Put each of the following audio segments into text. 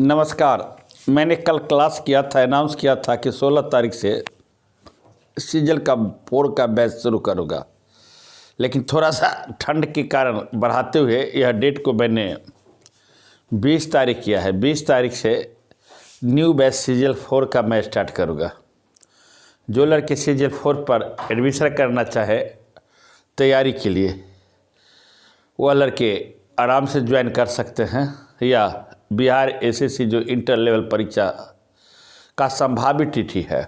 नमस्कार। मैंने कल क्लास किया था, अनाउंस किया था कि 16 तारीख से सीजल का 4 का बैच शुरू करूँगा, लेकिन थोड़ा सा ठंड के कारण बढ़ाते हुए यह डेट को मैंने 20 तारीख किया है। 20 तारीख से न्यू बैच सीजल 4 का मैं स्टार्ट करूँगा। जो लड़के सीजल 4 पर एडमिशन करना चाहे तैयारी के लिए, वह लड़के आराम से ज्वाइन कर सकते हैं, या बिहार एसएससी जो इंटर लेवल परीक्षा का संभावित तिथि है,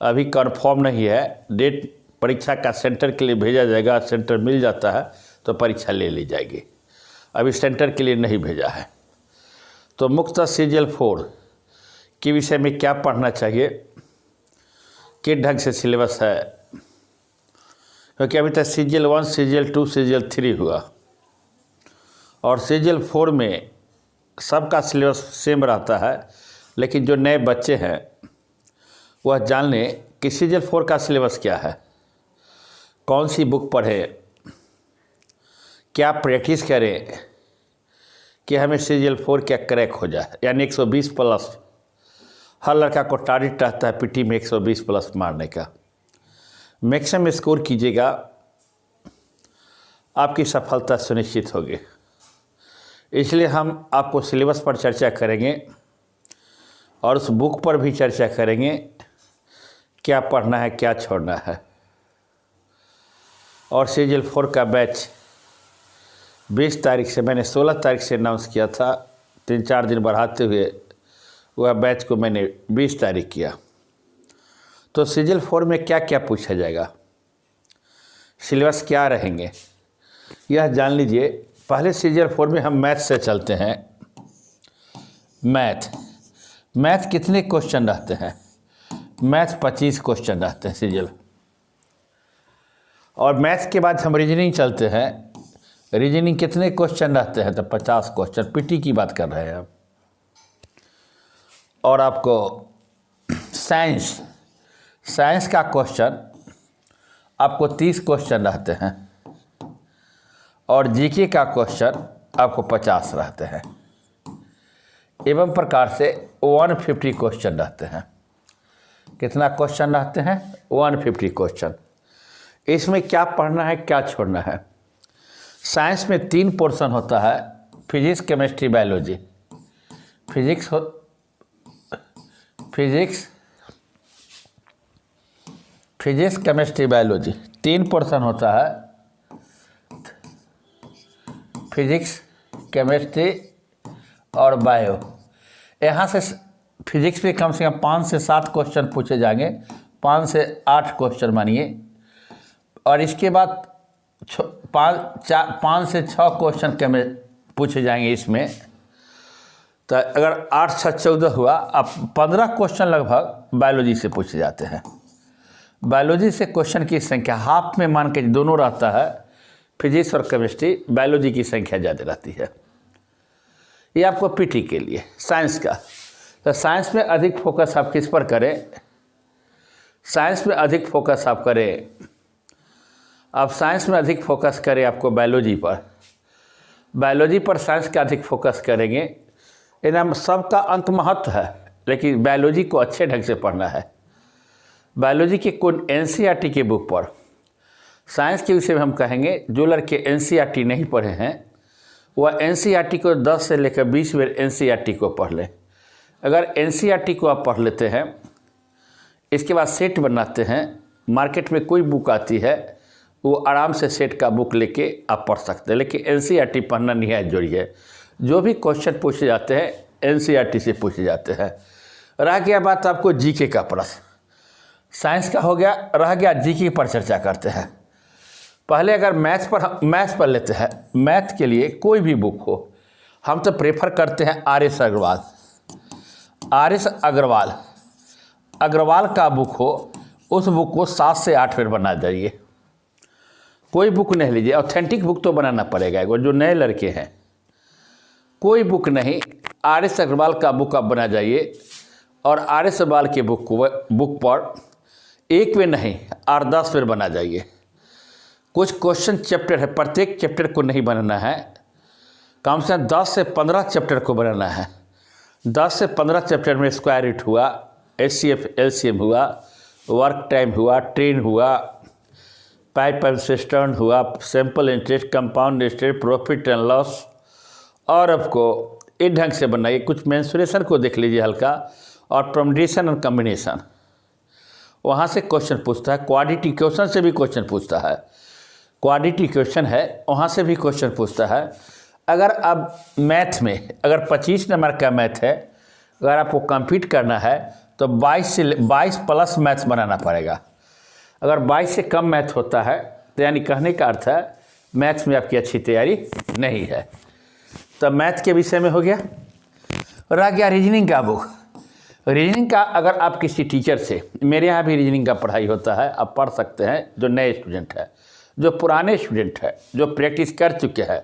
अभी कंफर्म नहीं है। डेट परीक्षा का सेंटर के लिए भेजा जाएगा, सेंटर मिल जाता है तो परीक्षा ले ली जाएगी। अभी सेंटर के लिए नहीं भेजा है। तो मुख्यतः सीजल 4 के विषय में क्या पढ़ना चाहिए, किस ढंग से सिलेबस है, क्योंकि अभी तक सीजल 1, सीजल 2, सीजल 3 हुआ और सीजल 4 में सबका सिलेबस सेम रहता है। लेकिन जो नए बच्चे हैं वह जान लें कि सीजल 4 का सिलेबस क्या है, कौन सी बुक पढ़ें, क्या प्रैक्टिस करें कि हमें सीजल 4 क्या क्रैक हो जाए। यानी 120 प्लस हर लड़का को टारगेट रहता है पीटी में 120 प्लस मारने का। मैक्सिमम स्कोर कीजिएगा, आपकी सफलता सुनिश्चित होगी। इसलिए हम आपको सिलेबस पर चर्चा करेंगे और उस बुक पर भी चर्चा करेंगे, क्या पढ़ना है, क्या छोड़ना है। और सीजल 4 का बैच 20 तारीख से, मैंने 16 तारीख से अनाउंस किया था, 3-4 दिन बढ़ाते हुए वह बैच को मैंने 20 तारीख किया। तो सीजल 4 में क्या क्या पूछा जाएगा, सिलेबस क्या रहेंगे, यह जान लीजिए। पहले सीजल 4 में हम मैथ से चलते हैं। मैथ कितने क्वेश्चन रहते हैं? मैथ 25 क्वेश्चन रहते हैं सीजल। और मैथ के बाद हम रीजनिंग चलते हैं। रीजनिंग कितने क्वेश्चन रहते हैं? तो 50 क्वेश्चन, पीटी की बात कर रहे हैं हम। और आपको साइंस का क्वेश्चन आपको 30 क्वेश्चन रहते हैं और जीके का क्वेश्चन आपको 50 रहते हैं। एवं प्रकार से 150 क्वेश्चन रहते हैं। कितना क्वेश्चन रहते हैं? 150 क्वेश्चन। इसमें क्या पढ़ना है, क्या छोड़ना है। साइंस में 3 पोर्शन होता है, physics, chemistry, biology. Physics, chemistry, biology 3 portion होता है। फिजिक्स, केमिस्ट्री और बायो। यहाँ से फिजिक्स में कम से कम 5 से 7 क्वेश्चन पूछे जाएंगे, 5 से 8 क्वेश्चन मानिए। और इसके बाद 5 से 6 क्वेश्चन पूछे जाएंगे इसमें। तो अगर 8, 6, 14 हुआ, अब 15 क्वेश्चन लगभग बायोलॉजी से पूछे जाते हैं। बायोलॉजी से क्वेश्चन की संख्या हाफ में मान के दोनों रहता है, फिजिक्स और केमिस्ट्री। बायोलॉजी की संख्या ज़्यादा रहती है। ये आपको पीटी के लिए साइंस का। तो साइंस में अधिक फोकस आप किस पर करें? साइंस में अधिक फोकस आप करें, आप साइंस में अधिक फोकस करें आपको बायोलॉजी पर। बायोलॉजी पर साइंस का अधिक फोकस करेंगे। इनमें सबका अंक महत्व है, लेकिन बायोलॉजी को अच्छे ढंग से पढ़ना है। बायोलॉजी के कुछ एनसीईआरटी के बुक पर, साइंस के विषय में हम कहेंगे जो लड़के एनसीईआरटी नहीं पढ़े हैं वह एनसीईआरटी को 10 से लेकर 20 बार एनसीईआरटी को पढ़ लें। अगर एनसीईआरटी को आप पढ़ लेते हैं, इसके बाद सेट बनाते हैं, मार्केट में कोई बुक आती है वो आराम से सेट का बुक लेके आप पढ़ सकते हैं। लेकिन एनसीईआरटी पढ़ना निहायत जरूरी है। जो भी क्वेश्चन पूछे जाते हैं एनसीईआरटी से पूछे जाते हैं। रह गया बात आपको जीके का प्रश्न। साइंस का हो गया, रह गया जीके पर चर्चा करते हैं। पहले अगर मैथ्स पर लेते हैं, मैथ के लिए कोई भी बुक हो, हम तो प्रेफर करते हैं आर.एस. अग्रवाल का बुक हो, उस बुक को 7 से 8 बार बना जाइए। कोई बुक नहीं लीजिए, ऑथेंटिक बुक तो बनाना पड़ेगा। जो नए लड़के हैं, कोई बुक नहीं, आर.एस. अग्रवाल का बुक आप बना जाइए। और आर.एस. अग्रवाल के बुक पर एक में नहीं 8-10 बार बना जाइए। कुछ क्वेश्चन चैप्टर है, प्रत्येक चैप्टर को नहीं बनाना है, कम से कम 10 से 15 चैप्टर को बनाना है। 10 से 15 चैप्टर में स्क्वायर रूट हुआ, HCF LCM हुआ, वर्क टाइम हुआ, ट्रेन हुआ, पाइप एंड सिस्टर्न हुआ, simple interest, compound interest, profit and loss. और आपको इस ढंग से बनाइए, कुछ मेंसुरेशन को देख लीजिए हल्का, और परम्यूटेशन और कम्बिनेशन, वहाँ से क्वेश्चन पूछता है। क्वाड्रेटिक इक्वेशन से भी क्वेश्चन पूछता है, क्वाड्रेटिक इक्वेशन है वहाँ से भी क्वेश्चन पूछता है। अगर अब मैथ में अगर 25 नंबर का मैथ है, अगर आपको कंप्लीट करना है तो 22 प्लस मैथ बनाना पड़ेगा। अगर 22 से कम मैथ होता है तो यानी कहने का अर्थ है मैथ में आपकी अच्छी तैयारी नहीं है। तो मैथ के विषय में हो गया। रह गया रीजनिंग का बुक। रीजनिंग का अगर आप किसी टीचर से, मेरे यहाँ भी रीजनिंग का पढ़ाई होता है, आप पढ़ सकते हैं, जो नए स्टूडेंट है, जो पुराने स्टूडेंट है, जो प्रैक्टिस कर चुके हैं।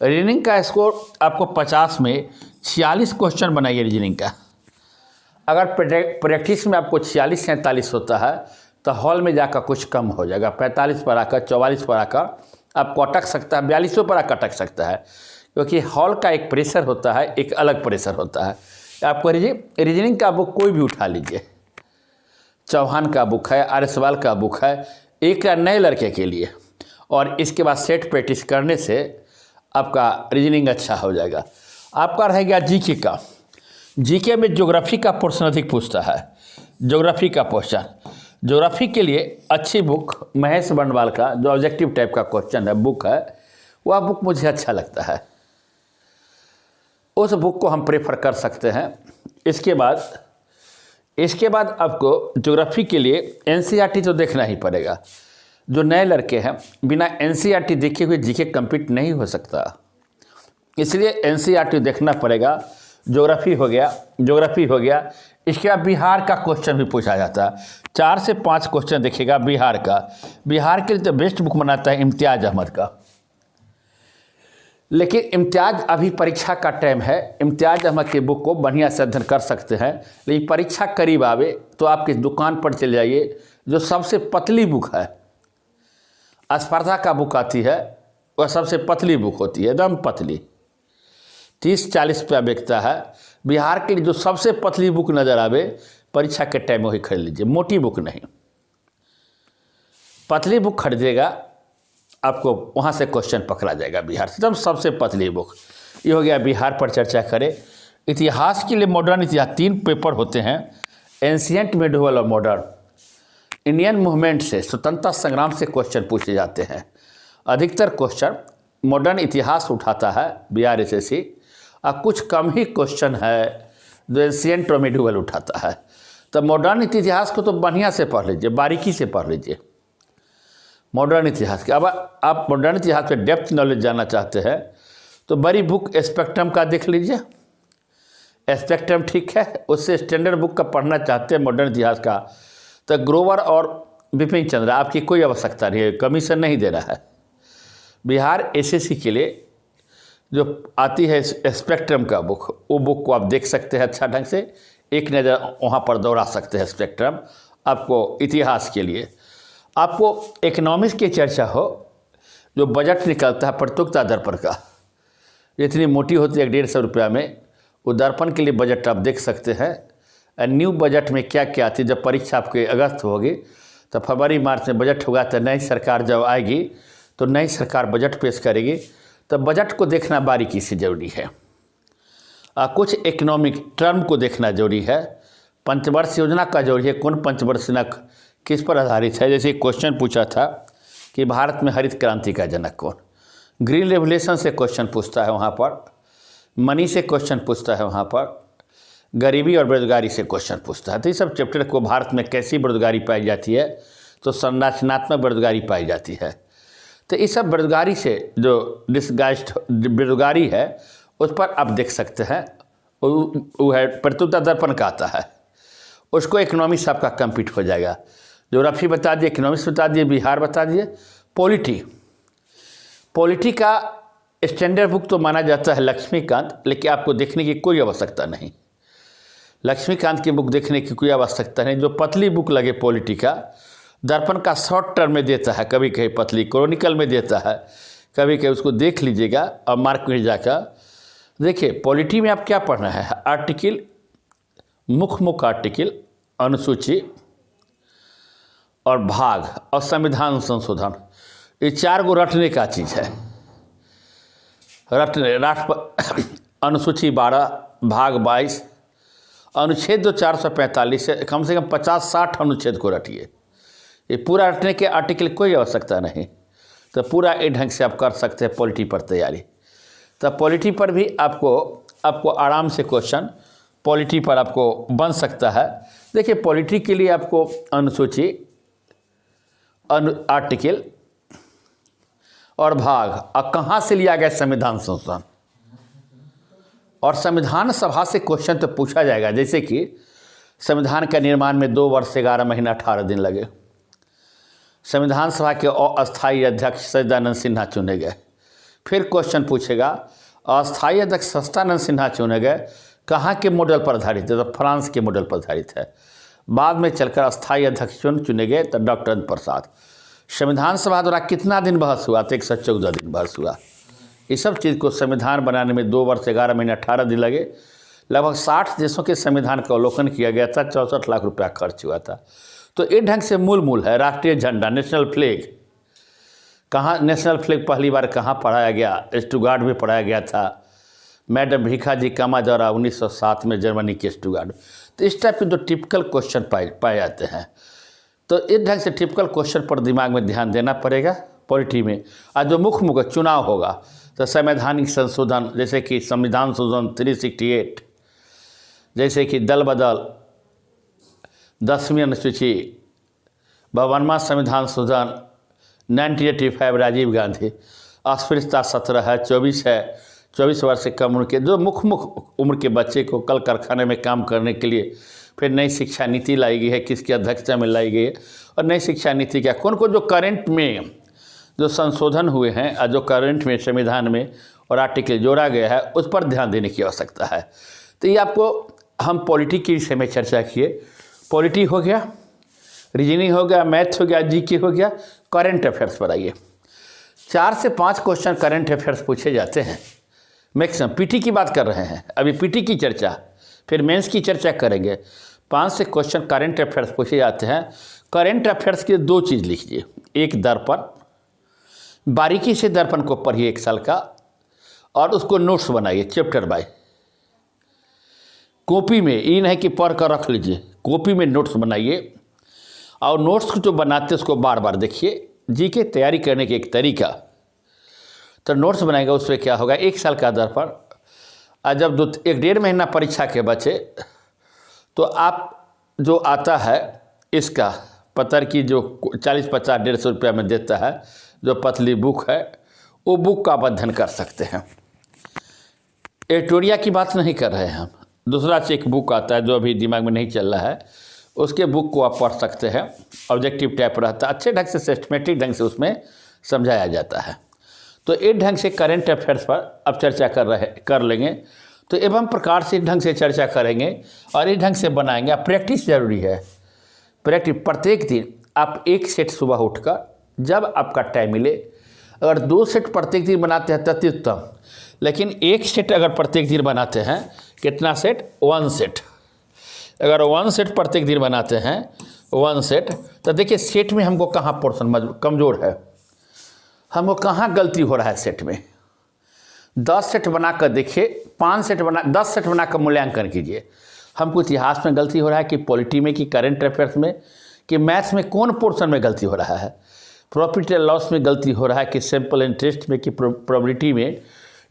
रीजनिंग का स्कोर आपको 50 में 46 क्वेश्चन बनाइए रीजनिंग का। अगर प्रैक्टिस में आपको 46-47 होता है तो हॉल में जाकर कुछ कम हो जाएगा, 45 पर आकर 44 पर आकर आपको अटक सकता है, 42 पर आकर अटक सकता है, क्योंकि हॉल का एक प्रेशर होता है, एक अलग प्रेशर होता है। आपको रीजनिंग का बुक कोई भी उठा लीजिए, चौहान का बुक है, आर्यसवाल का बुक है, एक नए लड़के के लिए, और इसके बाद सेट प्रैक्टिस करने से आपका रीजनिंग अच्छा हो जाएगा। आपका रह गया जीके का। जीके में ज्योग्राफी का पोर्शन अधिक पूछता है, ज्योग्राफी का पोर्शन। ज्योग्राफी के लिए अच्छी बुक महेश बंडवाल का जो ऑब्जेक्टिव टाइप का क्वेश्चन है बुक है, वह बुक मुझे अच्छा लगता है, उस बुक को हम प्रेफर कर सकते हैं। इसके बाद आपको ज्योग्राफी के लिए एनसीईआरटी तो देखना ही पड़ेगा। जो नए लड़के हैं बिना एनसीईआरटी देखे हुए जीके कंप्लीट नहीं हो सकता, इसलिए एनसीईआरटी देखना पड़ेगा। ज्योग्राफी हो गया। इसके बाद बिहार का क्वेश्चन भी पूछा जाता है, 4 से 5 क्वेश्चन देखिएगा बिहार का। बिहार के लिए तो बेस्ट बुक बनाता है इम्तियाज अहमद का, लेकिन इम्तियाज अभी परीक्षा का टाइम है, इम्तियाज अहमद के बुक को बढ़िया से अध्ययन कर सकते हैं। लेकिन परीक्षा करीब आवे तो आपकी दुकान पर चले जाइए, जो सबसे पतली बुक है, स्पर्धा का बुक आती है, वह सबसे पतली बुक होती है, एकदम पतली, 30-40 रुपया बिकता है। बिहार के लिए जो सबसे पतली बुक नज़र आवे परीक्षा के टाइम वही खरीद लीजिए, मोटी बुक नहीं, पतली बुक खरीदिएगा, आपको वहाँ से क्वेश्चन पकड़ा जाएगा बिहार से, एकदम सबसे पतली बुक। ये हो गया बिहार पर चर्चा करें। इतिहास के लिए मॉडर्न इतिहास 3 पेपर होते हैं, एंशिएंट, मिडिवल और मॉडर्न। इंडियन मूवमेंट से, स्वतंत्रता संग्राम से क्वेश्चन पूछे जाते हैं। अधिकतर क्वेश्चन मॉडर्न इतिहास उठाता है बिहार एसएससी, और कुछ कम ही क्वेश्चन है जो एंशिएंट और मिडिवल उठाता है। तो मॉडर्न इतिहास को तो बढ़िया से पढ़ लीजिए, बारीकी से पढ़ लीजिए मॉडर्न इतिहास के। अब आप मॉडर्न इतिहास पे डेप्थ नॉलेज जानना चाहते हैं तो बड़ी बुक स्पेक्ट्रम का देख लीजिए, स्पेक्ट्रम ठीक है। उससे स्टैंडर्ड बुक का पढ़ना चाहते हैं मॉडर्न इतिहास का तो ग्रोवर और बिपिन चंद्र, आपकी कोई आवश्यकता नहीं है, कमीशन नहीं दे रहा है। बिहार एसएससी के लिए जो आती है स्पेक्ट्रम का बुक, वो बुक को आप देख सकते हैं अच्छा ढंग से, एक नज़र वहाँ पर दौड़ा सकते हैं स्पेक्ट्रम। आपको इतिहास के लिए, आपको इकोनॉमिक्स की चर्चा हो, जो बजट निकलता है प्रतियोगिता दर्पण का, इतनी मोटी होती है 150 रुपया में, वो दर्पण के लिए बजट आप देख सकते हैं। न्यू बजट में क्या क्या आती है, जब परीक्षा आपके अगस्त होगी तो फरवरी मार्च में बजट होगा, तो नई सरकार जब आएगी तो नई सरकार बजट पेश करेगी, तो बजट को देखना बारीकी से जरूरी है। कुछ इकोनॉमिक टर्म को देखना जरूरी है। पंचवर्ष योजना का जरूरी है, कौन पंचवर्ष योजना किस पर आधारित है। जैसे क्वेश्चन पूछा था कि भारत में हरित क्रांति का जनक कौन, ग्रीन रेवोल्यूशन से क्वेश्चन पूछता है वहाँ पर, मनी से क्वेश्चन पूछता है वहाँ पर, गरीबी और बेरोजगारी से क्वेश्चन पूछता है। तो ये सब चैप्टर को, भारत में कैसी बेरोजगारी पाई जाती है, तो संरचनात्मक बेरोजगारी पाई जाती है। तो इस सब बेरोजगारी से जो डिस्गाइज्ड बेरोजगारी है उस पर आप देख सकते हैं, वो है प्रतियोगिता दर्पण का आता है, उसको इकोनॉमिक्स आपका कंप्लीट हो जाएगा। ज्योग्राफी बता दिए, इकोनॉमिक्स बता दिए, बिहार बता दिए। पॉलिटी का स्टैंडर्ड बुक तो माना जाता है लक्ष्मीकांत, लेकिन आपको देखने की कोई आवश्यकता नहीं, लक्ष्मीकांत की बुक देखने की कोई आवश्यकता नहीं। जो पतली बुक लगे पॉलिटी का, दर्पण का शॉर्ट टर्म में देता है, कभी कभी पतली क्रॉनिकल में देता है, कभी कभी उसको देख लीजिएगा और मार्क में जाकर देखिए पॉलिटी में आप क्या पढ़ना है, आर्टिकल, मुख्य आर्टिकल, अनुसूची और भाग और संविधान संशोधन, ये 4 गो रटने का चीज़ है। रटने अनुसूची 12, भाग 22, अनुच्छेद जो 445 है, कम से कम 50-60 अनुच्छेद को रटिए। ये पूरा रटने के आर्टिकल कोई आवश्यकता नहीं, तो पूरा एक ढंग से आप कर सकते हैं पॉलिटी पर तैयारी। तो पॉलिटी पर भी आपको आराम से क्वेश्चन पॉलिटी पर आपको बन सकता है। देखिए पॉलिटी के लिए आपको अनुसूची, आर्टिकल और भाग, और कहाँ से लिया गया संविधान संशोधन, और संविधान सभा से क्वेश्चन तो पूछा जाएगा। जैसे कि संविधान का निर्माण में 2 वर्ष 11 महीना 18 दिन लगे, संविधान सभा के अस्थायी अध्यक्ष सच्चिदानंद सिन्हा चुने गए। फिर क्वेश्चन पूछेगा अस्थायी अध्यक्ष सच्चिदानंद सिन्हा चुने गए, कहाँ के मॉडल पर आधारित है, तो फ्रांस के मॉडल पर आधारित है। बाद में चलकर अस्थायी अध्यक्ष चुने गए तो डॉक्टर प्रसाद। संविधान सभा द्वारा कितना दिन बहस हुआ, तो 114 दिन बहस हुआ। इस सब चीज़ को संविधान बनाने में 2 वर्ष 11 महीने 18 दिन लगे। लगभग 60 देशों के संविधान का अवलोकन किया गया था, 64 लाख रुपया खर्च हुआ था। तो एक ढंग से मूल है राष्ट्रीय झंडा, नेशनल फ्लैग। कहाँ नेशनल फ्लैग पहली बार कहाँ पढ़ाया गया, स्टुटगार्ट में पढ़ाया गया था, मैडम भीखाजी कामा द्वारा 1907 में जर्मनी के स्टुटगार्ट। तो इस टाइप के जो टिपिकल क्वेश्चन पाए जाते हैं, तो इस ढंग से टिपिकल क्वेश्चन पर दिमाग में ध्यान देना पड़ेगा पॉलिटी में। और जो मुख्य चुनाव होगा तो संवैधानिक संशोधन, जैसे कि संविधान संशोधन 368, जैसे कि दल बदल, 10वीं अनुसूची, 52वां संविधान संशोधन 1985 राजीव गांधी, अस्पृश्यता 17 है, 24 है, 24 वर्ष से कम उम्र के जो मुख्य उम्र के बच्चे को कल कारखाने में काम करने के लिए फिर नई शिक्षा नीति लाई गई है, किसकी अध्यक्षता में लाई गई है, और नई शिक्षा नीति क्या कौन जो करंट में जो संशोधन हुए हैं और जो करंट में संविधान में और आर्टिकल जोड़ा गया है, उस पर ध्यान देने की आवश्यकता है। तो ये आपको हम पॉलिटी के विषय में चर्चा किए। पॉलिटी हो गया, रीजनिंग हो गया, मैथ हो गया, जीके हो गया। करंट अफेयर्स पर आइए। 4 से 5 क्वेश्चन करंट अफेयर्स पूछे जाते हैं मैक्सिमम। पीटी की बात कर रहे हैं, अभी पीटी की चर्चा, फिर मेंस की चर्चा करेंगे। 5 से क्वेश्चन करंट अफेयर्स पूछे जाते हैं। करंट अफेयर्स के 2 चीज़ लिखिए, एक दर्पण, बारीकी से दर्पण को पढ़िए 1 साल का, और उसको नोट्स बनाइए चैप्टर बाय। कॉपी में ये नहीं कि पढ़ कर रख लीजिए, कॉपी में नोट्स बनाइए, और नोट्स को जो बनाते हैं उसको बार बार देखिए। जी के तैयारी करने के एक तरीका, तो नोट्स बनाएगा, उसमें क्या होगा 1 साल का दर्पण। और जब 1-1.5 महीना परीक्षा के बचे तो आप जो आता है इसका पत्र की जो 40-50-150 रुपया में देता है, जो पतली बुक है, वो बुक का आप अध्ययन कर सकते हैं। एडिटोरिया की बात नहीं कर रहे हैं हम, दूसरा चेक बुक आता है जो अभी दिमाग में नहीं चल रहा है, उसके बुक को आप पढ़ सकते हैं। ऑब्जेक्टिव टाइप रहता है, अच्छे ढंग से सिस्टमेटिक ढंग से उसमें समझाया जाता है। तो एक ढंग से करंट अफेयर्स पर अब चर्चा कर लेंगे। तो एवं प्रकार से ढंग से चर्चा करेंगे और इस ढंग से बनाएंगे। अब प्रैक्टिस जरूरी है, प्रैक्टिस प्रत्येक दिन आप 1 सेट सुबह उठकर जब आपका टाइम मिले, अगर 2 सेट प्रत्येक दिन बनाते हैं तो अत्युत्तम, लेकिन 1 सेट अगर प्रत्येक दिन बनाते हैं, कितना सेट, 1 सेट, अगर 1 सेट प्रत्येक दिन बनाते हैं 1 सेट, तो देखिए सेट में हमको कहाँ पोर्शन कमज़ोर है, हमको कहाँ गलती हो रहा है सेट में। 10 सेट बनाकर देखिए, 5 सेट 10 सेट बनाकर मूल्यांकन कीजिए। हमको इतिहास में गलती हो रहा है कि पॉलिटी में, कि करंट अफेयर्स में, कि मैथ्स में कौन पोर्शन में गलती हो रहा है, प्रॉफिट एंड लॉस में गलती हो रहा है, कि सिंपल इंटरेस्ट में, कि प्रोबेबिलिटी में,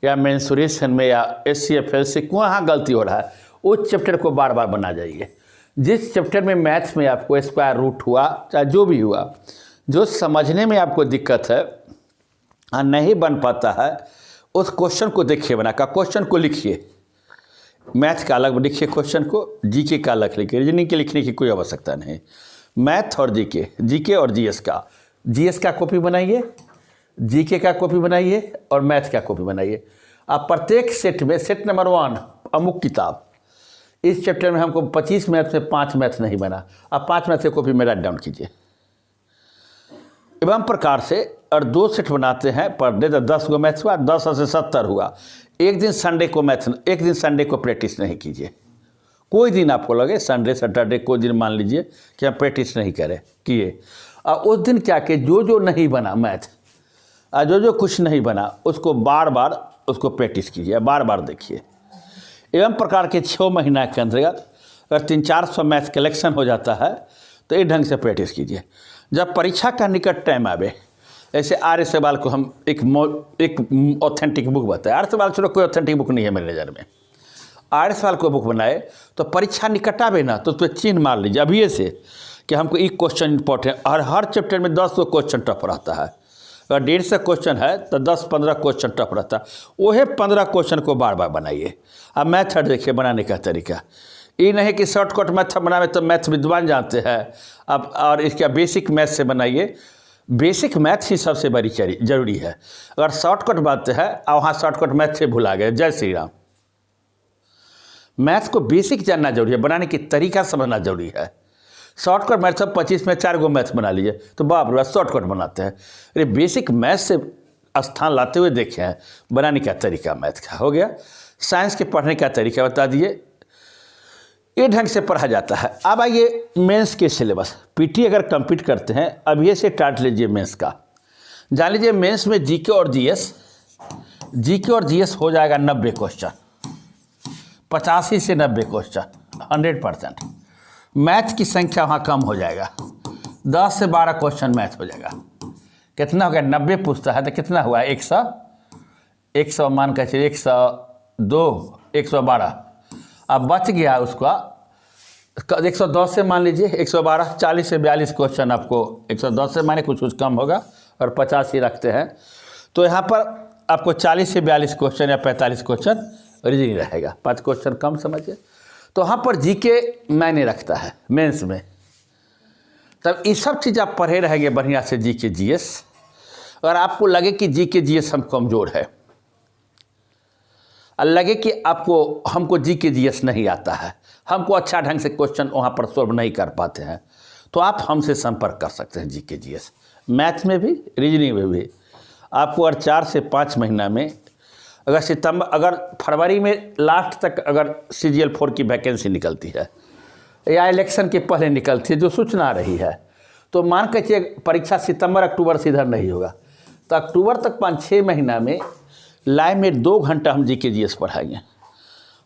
या मेंसुरेशन में, या SCFL से कहाँ गलती हो रहा है, उस चैप्टर को बार बार बना जाइए। जिस चैप्टर में मैथ्स में आपको स्क्वायर रूट हुआ, चाहे जो भी हुआ, जो समझने में आपको दिक्कत है और नहीं बन पाता है, उस क्वेश्चन को देखिए, बनाकर क्वेश्चन को लिखिए। मैथ का अलग लिखिए क्वेश्चन को, जीके का अलग लिखिए, रीजनिंग के लिखने की कोई आवश्यकता नहीं। मैथ और जीके और जीएस का कॉपी बनाइए, जीके का कॉपी बनाइए और मैथ का कॉपी बनाइए। आप प्रत्येक सेट में, सेट नंबर 1 अमुक किताब, इस चैप्टर में हमको 25 मैथ में 5 मैथ नहीं बना, आप 5 मैथ से कॉपी में राइट डाउन कीजिए। एवं प्रकार से और 2 सेट बनाते हैं पर डे, तो 10 गो मैथ हुआ, 10 से 70 हुआ। एक दिन संडे को प्रैक्टिस नहीं कीजिए। कोई दिन आपको लगे संडे सैटरडे कोई दिन मान लीजिए कि हम प्रैक्टिस नहीं करें किए, और उस दिन क्या कि जो नहीं बना मैथ और जो कुछ नहीं बना उसको बार बार उसको प्रैक्टिस कीजिए, बार बार देखिए। एवं प्रकार के 6 महीना के अंतर्गत अगर 300-400 मैथ कलेक्शन हो जाता है तो इस ढंग से प्रैक्टिस कीजिए। जब परीक्षा का निकट टाइम आवे, ऐसे आर्य सवाल को हम एक ऑथेंटिक बुक बताए। आर्य सवाल चलो कोई ऑथेंटिक बुक नहीं है मेरे नज़र में। आर्य सवाल को बुक बनाए तो परीक्षा निकट आवे ना तो उस पर चिन्ह मार लीजिए अभी से कि हमको एक क्वेश्चन इंपॉर्टेंट, और हर चैप्टर में 10 क्वेश्चन टफ रहता है। अगर 150 क्वेश्चन है तो 10-15 क्वेश्चन टफ रहता है। वही 15 क्वेश्चन को बार बार बनाइए। अब मैथड देखिए बनाने का तरीका, ये नहीं कि शॉर्टकट मैथ बनावे तो मैथ विद्वान जानते हैं अब, और इसका बेसिक मैथ से बनाइए। बेसिक मैथ ही सबसे बड़ी जरूरी है। अगर शॉर्टकट बात है और वहाँ शॉर्टकट मैथ से भुला गए, जय श्री राम। मैथ को बेसिक जानना जरूरी है, बनाने की तरीका समझना जरूरी है। शॉर्टकट मैथ सब 25 में 4 गो मैथ बना लीजिए तो बाप रे शॉर्टकट बनाते हैं। अरे बेसिक मैथ से स्थान लाते हुए देखे हैं बनाने का तरीका मैथ का। हो गया। साइंस के पढ़ने का तरीका बता दिए, ये ढंग से पढ़ा जाता है। अब आइए मेंस के सिलेबस। पीटी अगर कंप्लीट करते हैं अब ये से टाट लीजिए मेंस का। जान लीजिए मेंस में जीके और जीएस हो जाएगा 90 क्वेश्चन, 85 से 90 क्वेश्चन 100%। मैथ की संख्या वहाँ कम हो जाएगा, 10 से 12 क्वेश्चन मैथ हो जाएगा। कितना हो गया? 90 पूछता है तो कितना हुआ? 100 मान कर चलिए 102, 112। अब बच गया उसका 110 से मान लीजिए 112, 40 से 42 क्वेश्चन आपको 110 से माने कुछ कम होगा और 50 ही रखते हैं तो यहाँ पर आपको 40 से 42 क्वेश्चन या 45 क्वेश्चन रीजनिंग रहेगा, 5 क्वेश्चन कम समझिए। तो यहाँ पर जीके मायने रखता है मेंस में। तब ये सब चीज़ आप पढ़े रहेंगे बढ़िया से जीके जीएस। अगर आपको लगे कि जीके जीएस हम कमज़ोर है और लगे कि हमको जीके जीएस नहीं आता है, हमको अच्छा ढंग से क्वेश्चन वहाँ पर सोल्व नहीं कर पाते हैं, तो आप हमसे संपर्क कर सकते हैं। जीके जीएस मैथ में भी रीजनिंग में भी आपको अगर 4 से 5 महीना में अगर फरवरी में लास्ट तक अगर CGL 4 की वैकेंसी निकलती है या इलेक्शन के पहले निकलती है जो सूचना आ रही है, तो मान के चलिए परीक्षा सितंबर अक्टूबर से इधर नहीं होगा तो अक्टूबर तक 5-6 महीना में लाइव में 2 घंटा हम जीके जीएस पढ़ाएंगे।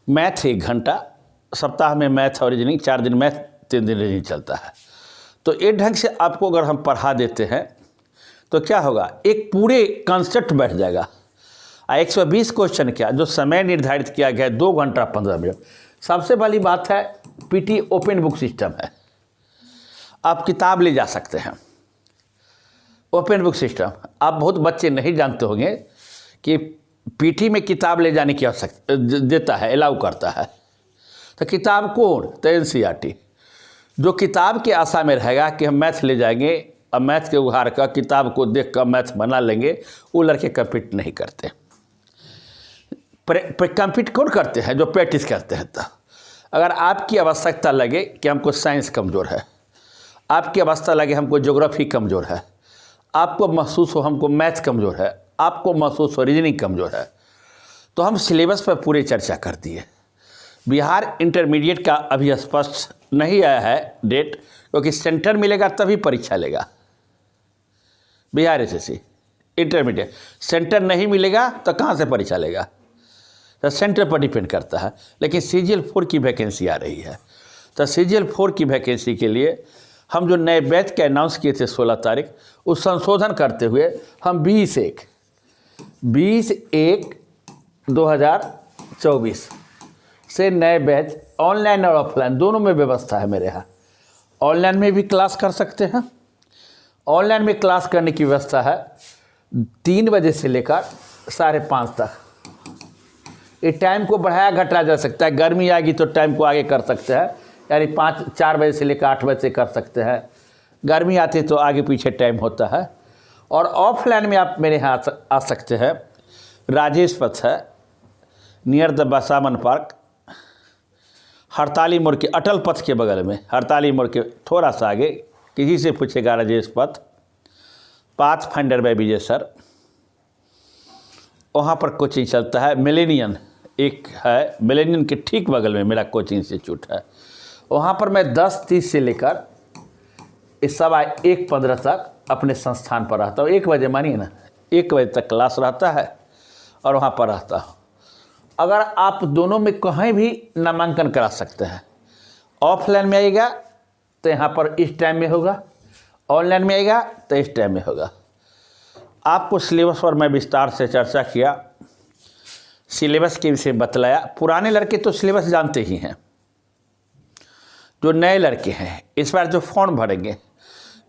मैथ 1 घंटा, सप्ताह में मैथ और रीजनिंग, 4 दिन मैथ 3 दिन रीजनिंग चलता है। तो एक ढंग से आपको अगर हम पढ़ा देते हैं तो क्या होगा, एक पूरे कॉन्सेप्ट बैठ जाएगा। 120 क्वेश्चन क्या जो समय निर्धारित किया गया है 2 घंटा 15 मिनट। सबसे बड़ी बात है पीटी ओपन बुक सिस्टम है, आप किताब ले जा सकते हैं। ओपन बुक सिस्टम आप बहुत बच्चे नहीं जानते होंगे कि पीटी में किताब ले जाने की आवश्यकता देता है, अलाउ करता है। तो किताब कौन? तो NCERT। जो किताब के आशा में रहेगा कि हम मैथ ले जाएंगे और मैथ के उघार का किताब को देख कर मैथ बना लेंगे, वो लड़के कम्पीट नहीं करते। कम्पीट कौन करते हैं? जो प्रैक्टिस करते हैं। तो अगर आपकी आवश्यकता लगे कि हमको साइंस कमज़ोर है, आपकी अवस्था लगे हमको ज्योग्राफी कमज़ोर है, आपको महसूस हो हमको मैथ कमज़ोर है, आपको महसूस हो रीजनिंग कमज़ोर है, तो हम सिलेबस पर पूरी चर्चा कर दिए। बिहार इंटरमीडिएट का अभी स्पष्ट नहीं आया है डेट, क्योंकि सेंटर मिलेगा तभी परीक्षा लेगा। बिहार SSC इंटरमीडिएट सेंटर नहीं मिलेगा तो कहाँ से परीक्षा लेगा? तो सेंटर पर डिपेंड करता है। लेकिन CGL 4 की वैकेंसी आ रही है, तो CGL 4 की वैकेंसी के लिए हम जो नए बैच के अनाउंस किए थे 16 तारीख, उस संशोधन करते हुए हम 20/1/2024 से नए बैच ऑनलाइन और ऑफलाइन दोनों में व्यवस्था है मेरे यहाँ। ऑनलाइन में भी क्लास कर सकते हैं। ऑनलाइन में क्लास करने की व्यवस्था है 3 बजे से लेकर 5:30 तक। ये टाइम को बढ़ाया घटाया जा सकता है। गर्मी आएगी तो टाइम को आगे कर सकते हैं, यानी 4 बजे से लेकर 8 बजे से कर सकते हैं। गर्मी आती तो आगे पीछे टाइम होता है। और ऑफलाइन में आप मेरे यहाँ आ सकते हैं। राजेश पथ है, नियर द बसामन पार्क, हड़ताली मोड़ के अटल पथ के बगल में, हड़ताली मोड़ के थोड़ा सा आगे किसी से पूछेगा राजेश पथ, पाथफाइंडर बाय विजय सर, वहाँ पर कोचिंग चलता है। मिलेनियन एक है, मिलेनियन के ठीक बगल में मेरा कोचिंग इंस्टीट्यूट है। वहाँ पर मैं 10:30 से लेकर इस सवा 1:15 तक अपने संस्थान पर रहता हूँ। 1 बजे मानिए ना, 1 बजे तक क्लास रहता है और वहाँ पर रहता हूँ। अगर आप दोनों में कहीं भी नामांकन करा सकते हैं। ऑफलाइन में आएगा तो यहाँ पर इस टाइम में होगा, ऑनलाइन में आएगा तो इस टाइम में होगा। आपको सिलेबस पर मैं विस्तार से चर्चा किया, सिलेबस के विषय बतलाया। पुराने लड़के तो सिलेबस जानते ही हैं, जो नए लड़के हैं इस बार जो फॉर्म भरेंगे,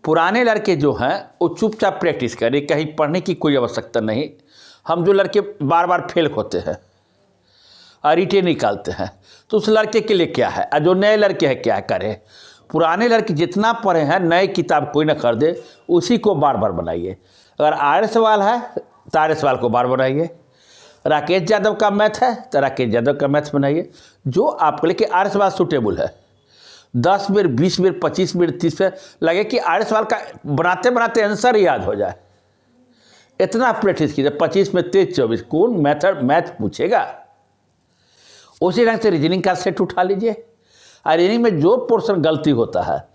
पुराने लड़के जो हैं वो चुपचाप प्रैक्टिस करें, कहीं पढ़ने की कोई आवश्यकता नहीं। हम जो लड़के बार बार फेल होते हैं और रिटेन निकालते हैं, तो उस लड़के के लिए क्या है, और जो नए लड़के हैं क्या करें। पुराने लड़के जितना पढ़े हैं, नए किताब कोई ना कर दे, उसी को बार बार बनाइए। अगर आर्य सवाल है तो आर्य सवाल को बार बनाइए। राकेश यादव का मैथ है तो राकेश यादव का मैथ बनाइए, जो आपके लिए कि आर्य सवाल सूटेबल है। 10 बार 20 बार 25 बार 30 बार लगे कि आर्य सवाल का बनाते बनाते आंसर याद हो जाए, इतना प्रैक्टिस कीजिए। 25 में 23 24 कौन मैथ पूछेगा। उसी ढंग से रीजनिंग का सेट उठा लीजिए। और रीजनिंग में जो पोर्शन गलती होता है,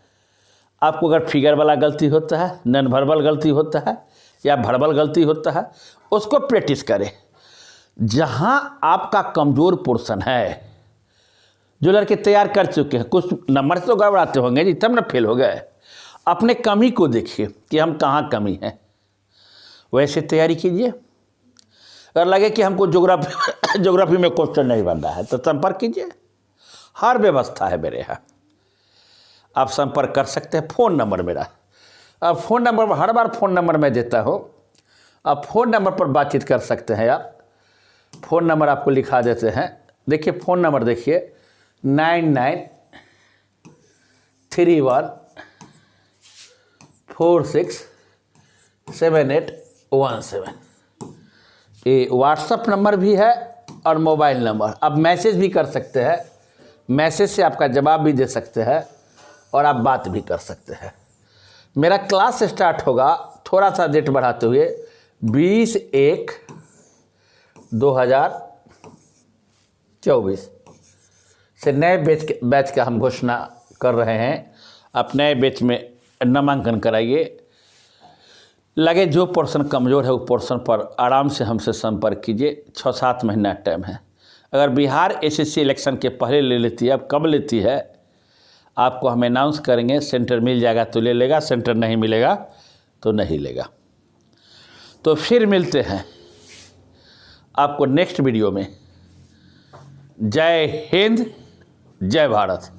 आपको अगर फिगर वाला गलती होता है, नॉन वर्बल गलती होता है या वर्बल गलती होता है, उसको प्रैक्टिस करें। जहां आपका कमज़ोर पोर्शन है, जो लड़के तैयार कर चुके हैं, कुछ नंबर तो गड़बड़ाते होंगे जी, तब ना फेल हो गए। अपने कमी को देखिए कि हम कहाँ कमी हैं, वैसे तैयारी कीजिए। अगर लगे कि हमको ज्योग्राफी में क्वेश्चन नहीं बनना है तो संपर्क कीजिए, हर व्यवस्था है मेरे यहाँ। आप संपर्क कर सकते हैं। फ़ोन नंबर मेरा, अब फ़ोन नंबर हर बार फ़ोन नंबर मैं देता हूँ, आप फ़ोन नंबर पर बातचीत कर सकते हैं। आप फ़ोन नंबर आपको लिखा देते हैं, देखिए फ़ोन नंबर देखिए 9931467817। ये व्हाट्सअप नंबर भी है और मोबाइल नंबर। आप मैसेज भी कर सकते हैं, मैसेज से आपका जवाब भी दे सकते हैं और आप बात भी कर सकते हैं। मेरा क्लास स्टार्ट होगा थोड़ा सा डेट बढ़ाते हुए 20/1/2024 से नए बैच का हम घोषणा कर रहे हैं। आप नए बैच में नामांकन कराइए। लगे जो पोर्शन कमज़ोर है वो पोर्शन पर आराम से हमसे संपर्क कीजिए। 6-7 महीना टाइम है। अगर बिहार एसएससी इलेक्शन के पहले ले लेती है, अब कब लेती है आपको हम अनाउंस करेंगे। सेंटर मिल जाएगा तो ले लेगा, सेंटर नहीं मिलेगा तो नहीं लेगा। तो फिर मिलते हैं आपको नेक्स्ट वीडियो में। जय हिंद, जय भारत।